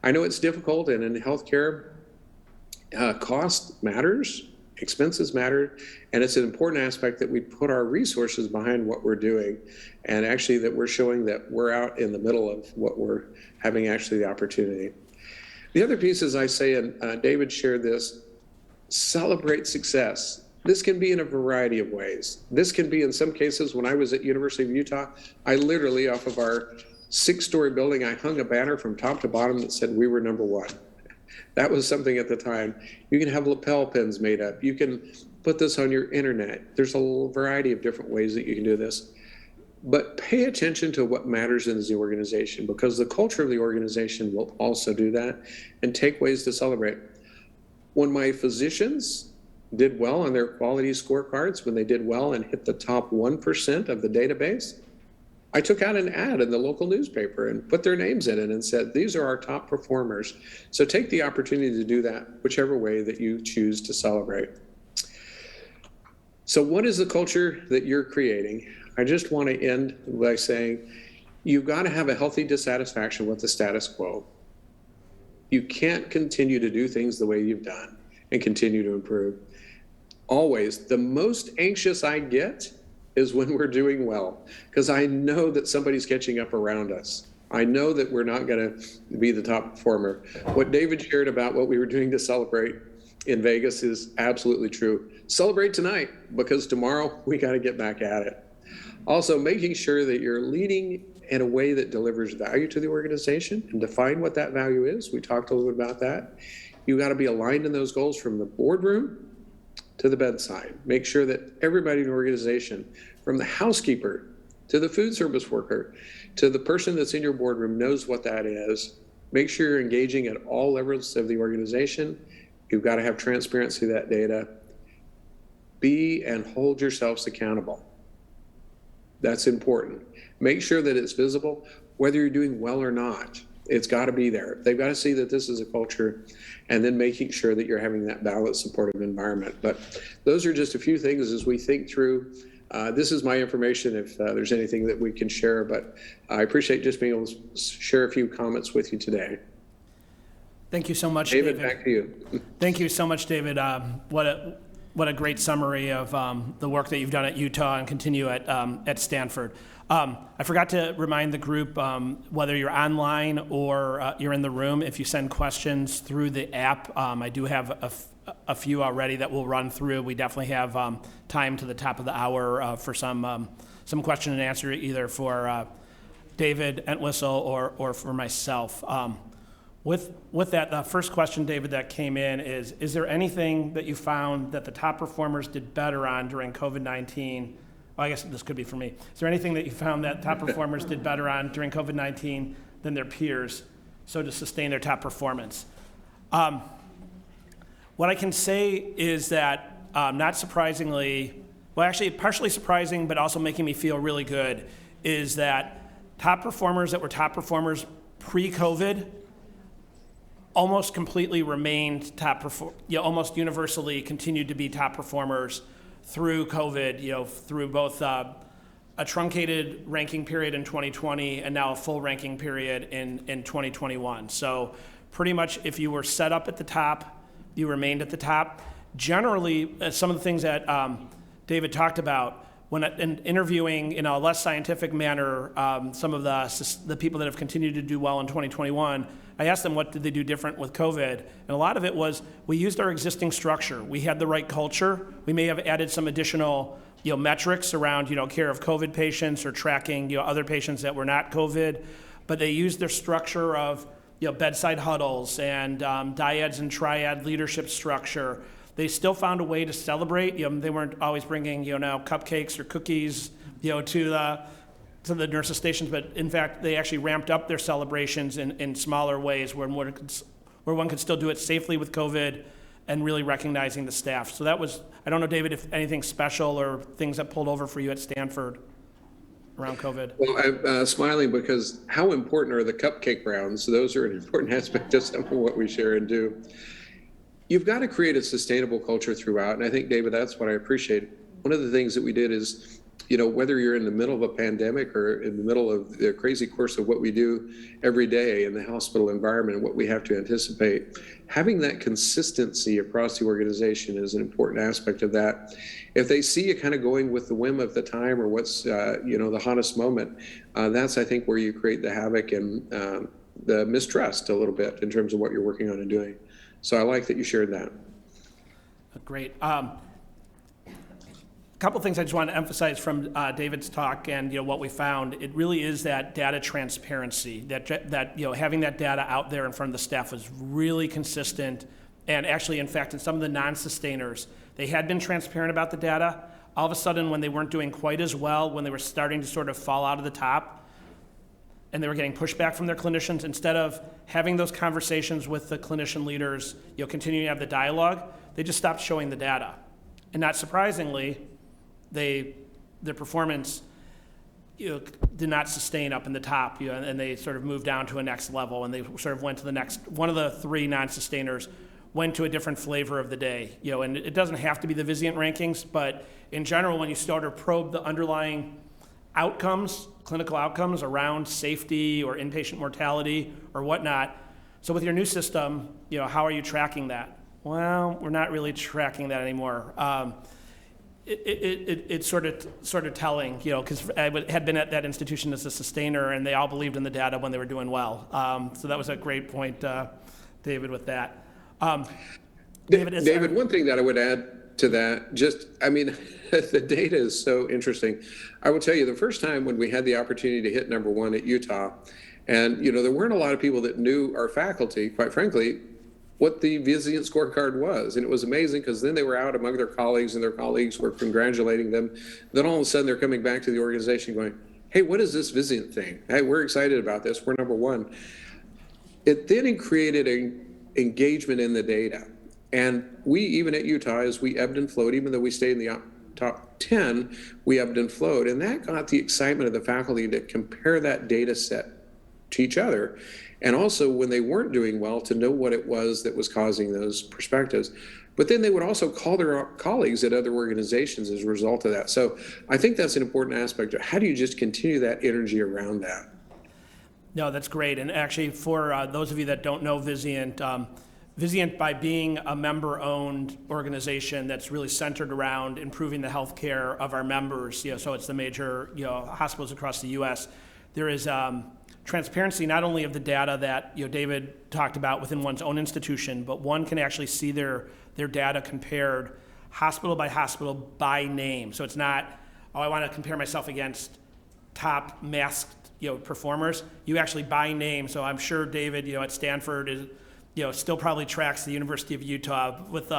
I know it's difficult, and in healthcare, cost matters, expenses matter, and it's an important aspect that we put our resources behind what we're doing, and actually that we're showing that we're out in the middle of what we're having actually the opportunity. The other piece, as I say, and David shared this, celebrate success. This can be in a variety of ways. This can be, in some cases, when I was at University of Utah, I literally, off of our 6-story building, I hung a banner from top to bottom that said we were number one. That was something at the time. You can have lapel pins made up. You can put this on your internet. There's a variety of different ways that you can do this. But pay attention to what matters in the organization, because the culture of the organization will also do that, and take ways to celebrate. When my physicians did well on their quality scorecards, when they did well and hit the top 1% of the database, I took out an ad in the local newspaper and put their names in it and said, these are our top performers. So take the opportunity to do that, whichever way that you choose to celebrate. So what is the culture that you're creating? I just want to end by saying, you've got to have a healthy dissatisfaction with the status quo. You can't continue to do things the way you've done and continue to improve. Always, the most anxious I get is when we're doing well, because I know that somebody's catching up around us. I know that we're not going to be the top performer. What David shared about what we were doing to celebrate in Vegas is absolutely true. Celebrate tonight, because tomorrow we got to get back at it. Also, making sure that you're leading in a way that delivers value to the organization, and define what that value is. We talked a little bit about that. You got to be aligned in those goals from the boardroom to the bedside. Make sure that everybody in the organization, from the housekeeper to the food service worker to the person that's in your boardroom, knows what that is. Make sure you're engaging at all levels of the organization. You've got to have transparency of that data. Be and hold yourselves accountable. That's important. Make sure that it's visible, whether you're doing well or not. It's got to be there. They've got to see that this is a culture, and then making sure that you're having that balanced, supportive environment. But those are just a few things as we think through. This is my information if there's anything that we can share, but I appreciate just being able to share a few comments with you today. Thank you so much, David. David, back to you. Thank you so much, David. What a great summary of the work that you've done at Utah and continue at Stanford. I forgot to remind the group, whether you're online or you're in the room, if you send questions through the app, I do have a few already that we'll run through. We definitely have time to the top of the hour for some question and answer, either for David, Entwistle, or for myself. With that, the first question, David, that came in is there anything that you found that the top performers did better on during COVID-19? Well, I guess this could be for me. Is there anything that you found that top performers did better on during COVID-19 than their peers, so to sustain their top performance? What I can say is that, not surprisingly, well, actually partially surprising, but also making me feel really good, is that top performers that were top performers pre-COVID almost completely remained almost universally continued to be top performers through COVID, through both a truncated ranking period in 2020 and now a full ranking period in 2021. So pretty much if you were set up at the top, you remained at the top. Generally, some of the things that David talked about, when in interviewing in a less scientific manner, some of the people that have continued to do well in 2021, I asked them what did they do different with COVID, and a lot of it was we used our existing structure. We had the right culture. We may have added some additional metrics around care of COVID patients or tracking other patients that were not COVID, but they used their structure of bedside huddles and dyads and triad leadership structure. They still found a way to celebrate. They weren't always bringing cupcakes or cookies to the nurses' stations, but in fact, they actually ramped up their celebrations in smaller ways where one could still do it safely with COVID and really recognizing the staff. So that was, I don't know, David, if anything special or things that pulled over for you at Stanford around COVID. Well, I'm smiling because how important are the cupcake rounds? Those are an important aspect of some of what we share and do. You've got to create a sustainable culture throughout, and I think, David, that's what I appreciate. One of the things that we did is, whether you're in the middle of a pandemic or in the middle of the crazy course of what we do every day in the hospital environment and what we have to anticipate, having that consistency across the organization is an important aspect of that. If they see you kind of going with the whim of the time or what's, the hottest moment, that's, I think, where you create the havoc and the mistrust a little bit in terms of what you're working on and doing. So I like that you shared that. Great. couple things I just want to emphasize from David's talk and what we found. It really is that data transparency, that having that data out there in front of the staff was really consistent. And actually, in fact, in some of the non-sustainers, they had been transparent about the data. All of a sudden, when they weren't doing quite as well, when they were starting to sort of fall out of the top, and they were getting pushback from their clinicians, instead of having those conversations with the clinician leaders, continuing to have the dialogue, they just stopped showing the data. And not surprisingly, their performance did not sustain up in the top, and they sort of moved down to a next level, and they sort of went to the next. One of the three non-sustainers went to a different flavor of the day, and it doesn't have to be the Vizient rankings, but in general, when you start to probe the underlying outcomes, clinical outcomes around safety or inpatient mortality or whatnot. So with your new system, how are you tracking that? Well, we're not really tracking that anymore. It's sort of telling, because I had been at that institution as a sustainer, and they all believed in the data when they were doing well. So that was a great point, David, with that. David, one thing that I would add to that, the data is so interesting. I will tell you, the first time when we had the opportunity to hit number one at Utah, and there weren't a lot of people that knew our faculty, quite frankly, what the Vizient scorecard was. And it was amazing because then they were out among their colleagues and their colleagues were congratulating them. Then all of a sudden they're coming back to the organization going, hey, what is this Vizient thing? Hey, we're excited about this. We're number one. It then created an engagement in the data. And we, even at Utah, as we ebbed and flowed, even though we stayed in the top 10, we ebbed and flowed. And that got the excitement of the faculty to compare that data set to each other. And also, when they weren't doing well, to know what it was that was causing those perspectives. But then they would also call their colleagues at other organizations as a result of that. So I think that's an important aspect. How do you just continue that energy around that? No, that's great. And actually, for those of you that don't know Vizient, Vizient, by being a member-owned organization that's really centered around improving the health care of our members, so it's the major hospitals across the U.S., there is transparency not only of the data that David talked about within one's own institution, but one can actually see their data compared hospital by name. So it's not, I want to compare myself against top masked performers. You actually by name. So I'm sure David at Stanford is still probably tracks the University of Utah, with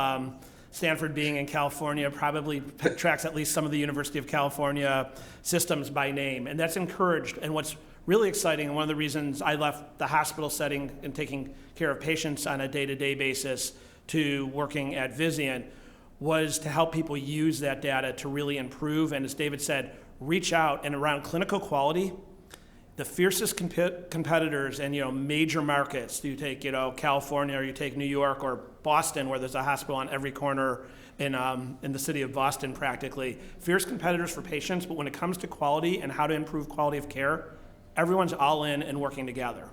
Stanford being in California, probably tracks at least some of the University of California systems by name, and that's encouraged. And what's really exciting, and one of the reasons I left the hospital setting and taking care of patients on a day-to-day basis to working at Vizient, was to help people use that data to really improve, and as David said, reach out. And around clinical quality, the fiercest competitors in major markets, you take California, or you take New York or Boston, where there's a hospital on every corner in the city of Boston practically. Fierce competitors for patients, but when it comes to quality and how to improve quality of care, everyone's all in and working together.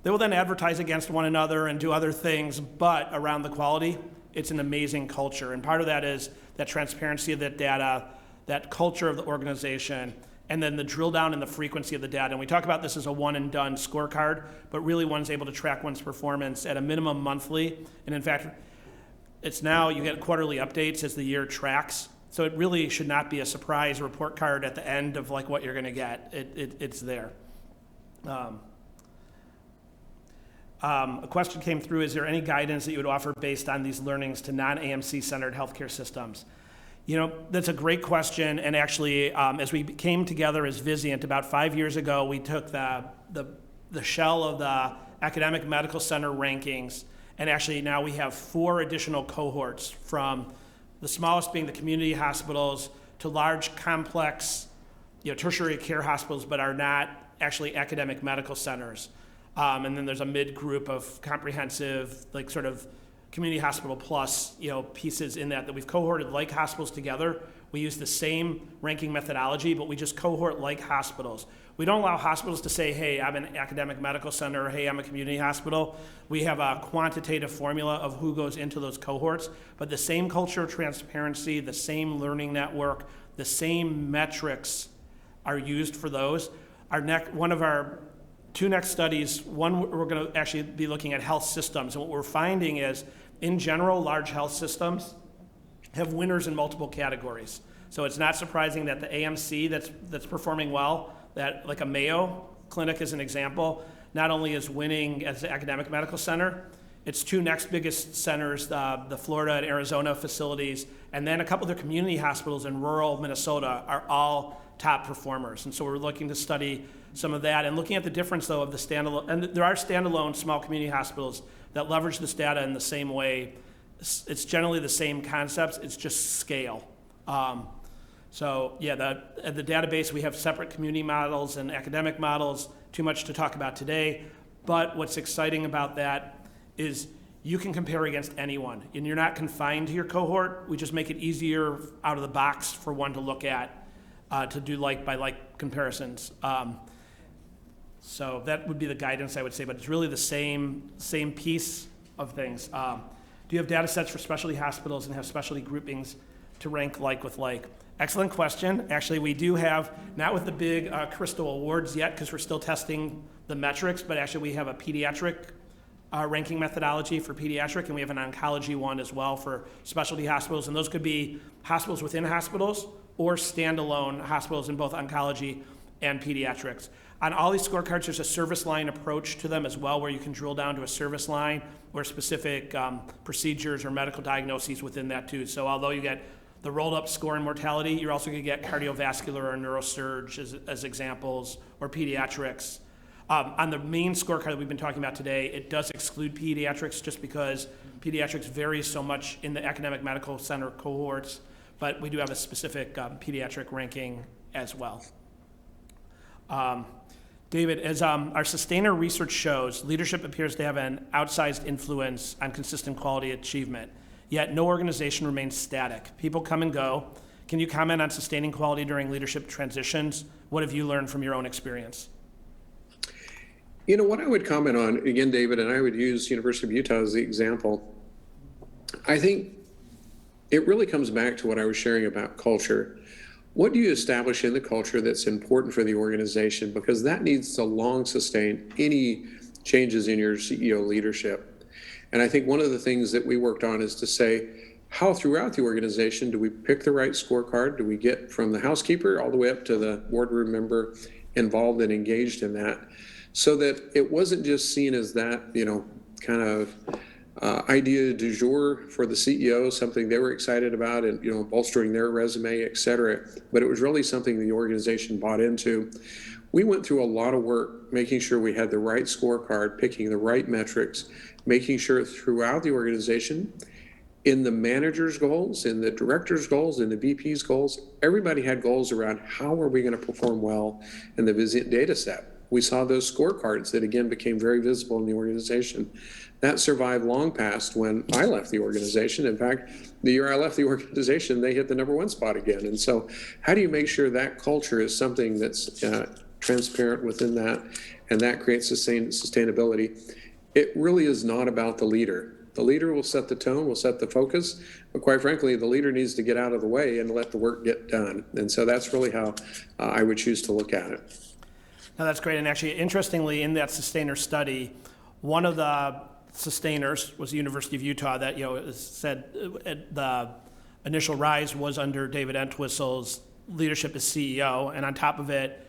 They will then advertise against one another and do other things, but around the quality, it's an amazing culture. And part of that is that transparency of that data, that culture of the organization, and then the drill down in the frequency of the data. And we talk about this as a one and done scorecard, but really one's able to track one's performance at a minimum monthly. And in fact, it's now you get quarterly updates as the year tracks. So it really should not be a surprise report card at the end of what you're gonna get. It's there. A question came through, is there any guidance that you would offer based on these learnings to non-AMC centered healthcare systems? That's a great question, and actually, as we came together as Vizient about 5 years ago, we took the shell of the academic medical center rankings, and actually now we have 4 additional cohorts, from the smallest being the community hospitals to large, complex, tertiary care hospitals, but are not actually academic medical centers. And then there's a mid group of comprehensive, sort of community hospital plus, pieces in that we've cohorted like hospitals together. We use the same ranking methodology, but we just cohort like hospitals. We don't allow hospitals to say, hey, I'm an academic medical center, or hey, I'm a community hospital. We have a quantitative formula of who goes into those cohorts, but the same culture of transparency, the same learning network, the same metrics are used for those. One of our 2 next studies, one we're going to actually be looking at health systems, and what we're finding is, in general, large health systems have winners in multiple categories. So it's not surprising that the AMC that's performing well, that like a Mayo Clinic as an example, not only is winning as the academic medical center, its two next biggest centers, the Florida and Arizona facilities, and then a couple of their community hospitals in rural Minnesota are all top performers. And so we're looking to study some of that and looking at the difference though of the standalone, and there are standalone small community hospitals that leverage this data in the same way. It's generally the same concepts, it's just scale. So yeah, at the database we have separate community models and academic models, too much to talk about today, but what's exciting about that is you can compare against anyone, and you're not confined to your cohort. We just make it easier out of the box for one to look at, to do like by like comparisons. So that would be the guidance I would say, but it's really the same piece of things. Do you have data sets for specialty hospitals and have specialty groupings to rank like with like? Excellent question. Actually, we do have, not with the big Crystal Awards yet, because we're still testing the metrics, but actually we have a pediatric ranking methodology for pediatric, and we have an oncology one as well for specialty hospitals, and those could be hospitals within hospitals or standalone hospitals in both oncology and pediatrics. On all these scorecards, there's a service line approach to them as well, where you can drill down to a service line or specific procedures or medical diagnoses within that too. So although you get the rolled up score in mortality, you're also gonna get cardiovascular or neurosurge as examples, or pediatrics. On the main scorecard that we've been talking about today, it does exclude pediatrics just because pediatrics varies so much in the academic medical center cohorts, but we do have a specific pediatric ranking as well. David, as our sustainer research shows, leadership appears to have an outsized influence on consistent quality achievement, yet no organization remains static. People come and go. Can you comment on sustaining quality during leadership transitions? What have you learned from your own experience? You know, what I would comment on, again, David, and I would use University of Utah as the example, I think it really comes back to what I was sharing about culture. What do you establish in the culture that's important for the organization? Because that needs to long sustain any changes in your CEO leadership. And I think one of the things that we worked on is to say, how throughout the organization do we pick the right scorecard? Do we get from the housekeeper all the way up to the boardroom member involved and engaged in that? So that it wasn't just seen as that, kind of idea du jour for the CEO, something they were excited about and, bolstering their resume, et cetera. But it was really something the organization bought into. We went through a lot of work making sure we had the right scorecard, picking the right metrics, making sure throughout the organization, in the manager's goals, in the director's goals, in the VP's goals, everybody had goals around how are we going to perform well in the Vizient data set. We saw those scorecards that again became very visible in the organization. That survived long past when I left the organization. In fact, the year I left the organization, they hit the #1 spot again. And so how do you make sure that culture is something that's transparent within that and that creates sustainability? It really is not about the leader. The leader will set the tone, will set the focus, but quite frankly, the leader needs to get out of the way and let the work get done. And so that's really how I would choose to look at it. No, that's great. And actually, interestingly, in that sustainer study, one of the sustainers was the University of Utah that said the initial rise was under David Entwistle's leadership as CEO, and on top of it,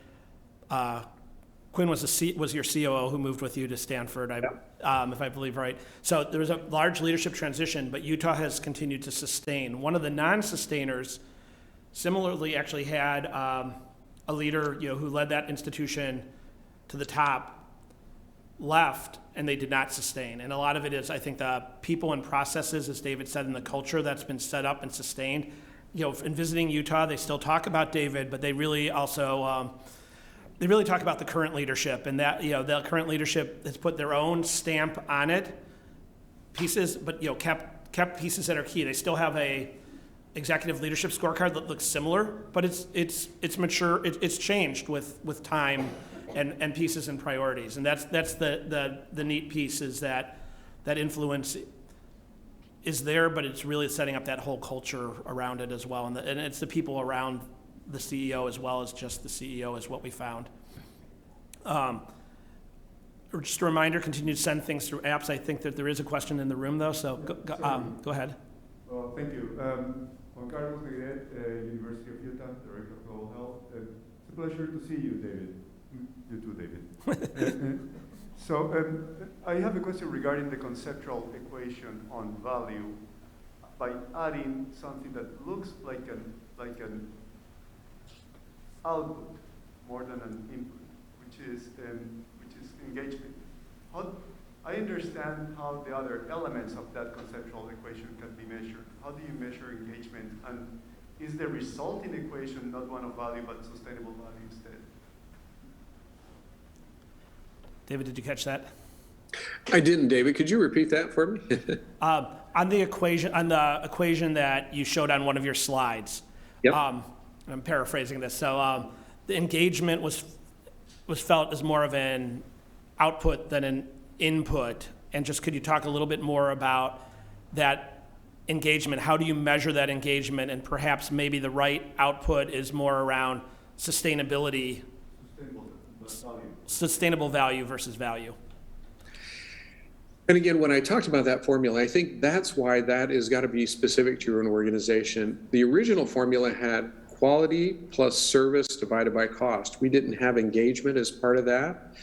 Quinn was your COO who moved with you to Stanford, if I believe right. So there was a large leadership transition, but Utah has continued to sustain. One of the non-sustainers similarly actually had a leader who led that institution to the top left, and they did not sustain. And a lot of it is, I think, the people and processes, as David said, in the culture that's been set up and sustained. In visiting Utah, they still talk about David, but they really also talk about the current leadership, and that the current leadership has put their own stamp on it, pieces, but kept pieces that are key. They still have a executive leadership scorecard that looks similar, but it's mature. It's changed with time and pieces and priorities, and that's the neat piece is that influence is there, but it's really setting up that whole culture around it as well, and it's the people around the CEO as well as just the CEO is what we found. Just a reminder, continue to send things through apps. I think that there is a question in the room though, so go ahead. Well, thank you. Carlos Negret, University of Utah, Director of Global Health. It's a pleasure to see you, David. You too, David. I have a question regarding the conceptual equation on value. By adding something that looks like an output more than an input, which is engagement. I understand how the other elements of that conceptual equation can be measured. How do you measure engagement? And is the resulting equation not one of value, but sustainable value instead? David, did you catch that? I didn't, David. Could you repeat that for me? On the equation that you showed on one of your slides. Yep. I'm paraphrasing this. So the engagement was felt as more of an output than an input. And just could you talk a little bit more about that engagement? How do you measure that engagement? And perhaps maybe the right output is more around sustainability, sustainable value versus value. And again, when I talked about that formula, I think that's why that has got to be specific to your own organization. The original formula had quality plus service divided by cost. We didn't have engagement as part of that.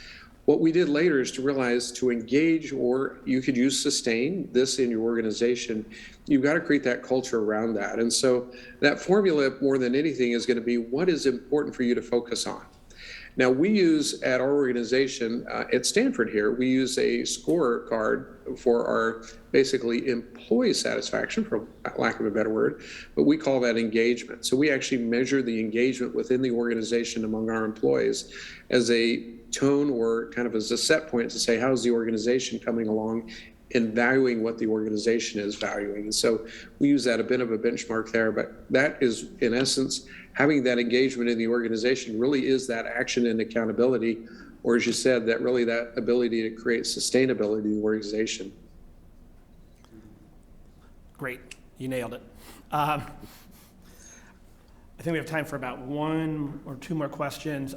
What we did later is to realize to engage, or you could use sustain this in your organization, you've got to create that culture around that. And so that formula, more than anything, is going to be what is important for you to focus on. Now, we use at our organization, at Stanford here, we use a scorecard for our basically employee satisfaction, for lack of a better word, but we call that engagement. So we actually measure the engagement within the organization among our employees as a tone or kind of as a set point to say, how's the organization coming along in valuing what the organization is valuing. And so we use that a bit of a benchmark there, but that is in essence, having that engagement in the organization really is that action and accountability, or as you said, that really that ability to create sustainability in the organization. Great, you nailed it. I think we have time for about one or two more questions.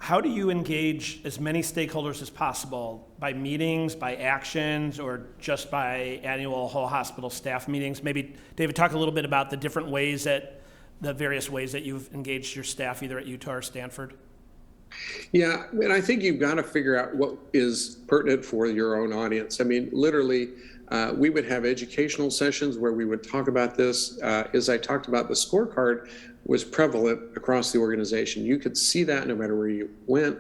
How do you engage as many stakeholders as possible? By meetings, by actions, or just by annual whole hospital staff meetings? Maybe, David, talk a little bit about the different ways the various ways that you've engaged your staff, either at Utah or Stanford. Yeah, and I think you've got to figure out what is pertinent for your own audience. I mean, literally, we would have educational sessions where we would talk about this. As I talked about, the scorecard was prevalent across the organization. You could see that no matter where you went.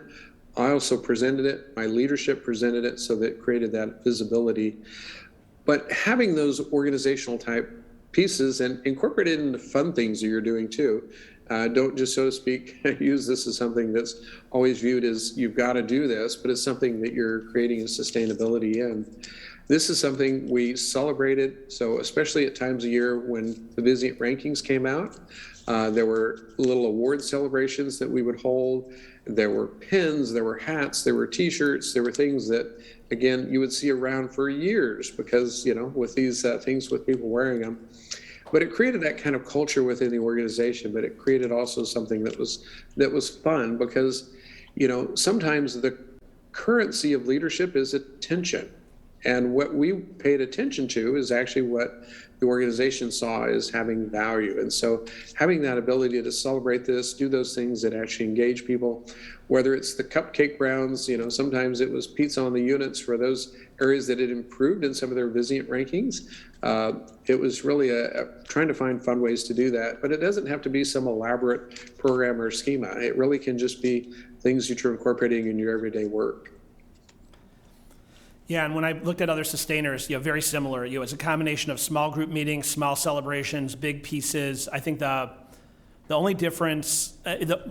I also presented it. My leadership presented it, so that it created that visibility. But having those organizational type pieces and incorporate it into fun things that you're doing too. Don't just, so to speak, use this as something that's always viewed as you've got to do this, but it's something that you're creating a sustainability in. This is something we celebrated. So especially at times of year when the Vizient rankings came out, there were little award celebrations that we would hold. There were pins, there were hats, there were t-shirts, there were things that, again, you would see around for years because, you know, with these things with people wearing them. But it created that kind of culture within the organization, but it created also something that was fun because, you know, sometimes the currency of leadership is attention. And what we paid attention to is actually what the organization saw as having value. And so having that ability to celebrate this, do those things that actually engage people, whether it's the cupcake rounds, you know, sometimes it was pizza on the units for those areas that had improved in some of their Vizient rankings. It was really trying to find fun ways to do that, but it doesn't have to be some elaborate program or schema. It really can just be things that you're incorporating in your everyday work. Yeah, and when I looked at other sustainers, very similar. It's a combination of small group meetings, small celebrations, big pieces. I think the only difference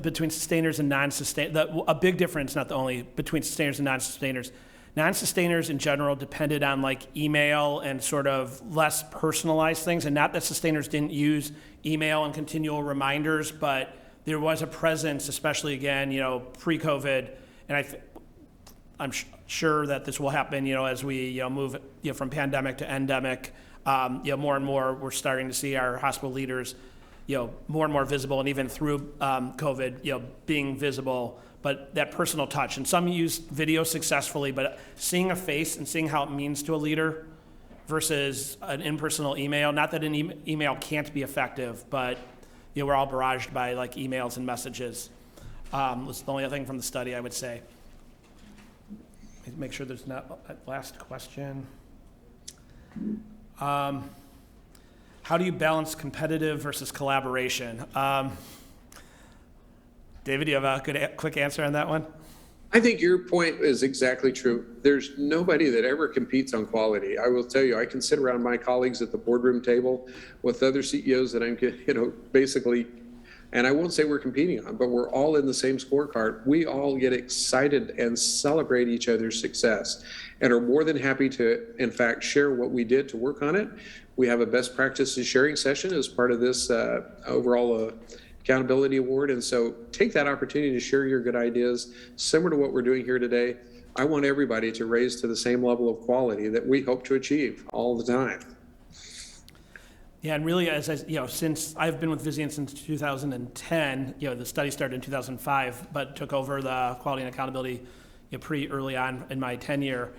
between sustainers and non-sustainers, a big difference, not the only, between sustainers and non-sustainers. Non-sustainers in general depended on like email and sort of less personalized things, and not that sustainers didn't use email and continual reminders, but there was a presence, especially again, pre-COVID, and I'm sure that this will happen, as we move from pandemic to endemic. More and more we're starting to see our hospital leaders, more and more visible, and even through COVID, being visible. But that personal touch, and some use video successfully, but seeing a face and seeing how it means to a leader versus an impersonal email. Not that an email can't be effective, but we're all barraged by like emails and messages. That's the only other thing from the study I would say. Make sure there's not last question. How do you balance competitive versus collaboration? David, do you have a quick answer on that one? I think your point is exactly true. There's nobody that ever competes on quality. I will tell you, I can sit around my colleagues at the boardroom table with other CEOs that I'm, basically, and I won't say we're competing on, but we're all in the same scorecard. We all get excited and celebrate each other's success and are more than happy to, in fact, share what we did to work on it. We have a best practices sharing session as part of this overall accountability award. And so take that opportunity to share your good ideas, similar to what we're doing here today. I want everybody to raise to the same level of quality that we hope to achieve all the time. Yeah, and really, since I've been with Vizient since 2010, the study started in 2005, but took over the quality and accountability pretty early on in my tenure.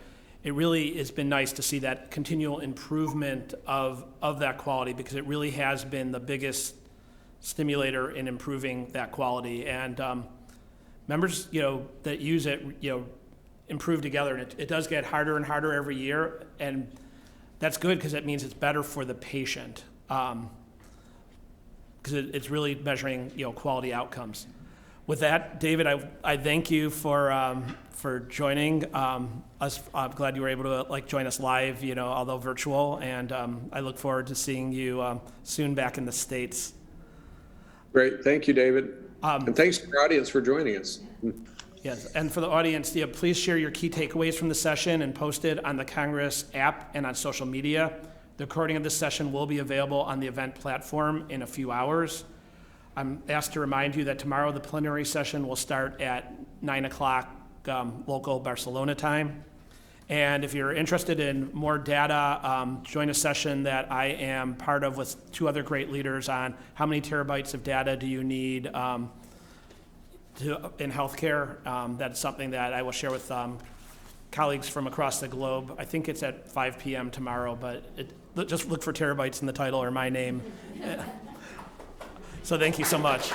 It really has been nice to see that continual improvement of that quality, because it really has been the biggest stimulator in improving that quality. And members, that use it, improve together. And it does get harder and harder every year. And that's good, because it means it's better for the patient. Because it's really measuring, quality outcomes. With that, David, I thank you for joining us. I'm glad you were able to join us live, although virtual. And I look forward to seeing you soon back in the States. Great. Thank you, David. And thanks to the audience for joining us. Yes, and for the audience, please share your key takeaways from the session and post it on the Congress app and on social media. The recording of this session will be available on the event platform in a few hours. I'm asked to remind you that tomorrow the plenary session will start at 9 o'clock local Barcelona time. And if you're interested in more data, join a session that I am part of with two other great leaders on how many terabytes of data do you need in healthcare. That's something that I will share with colleagues from across the globe. I think it's at 5 p.m. tomorrow, but just look for terabytes in the title or my name. So thank you so much.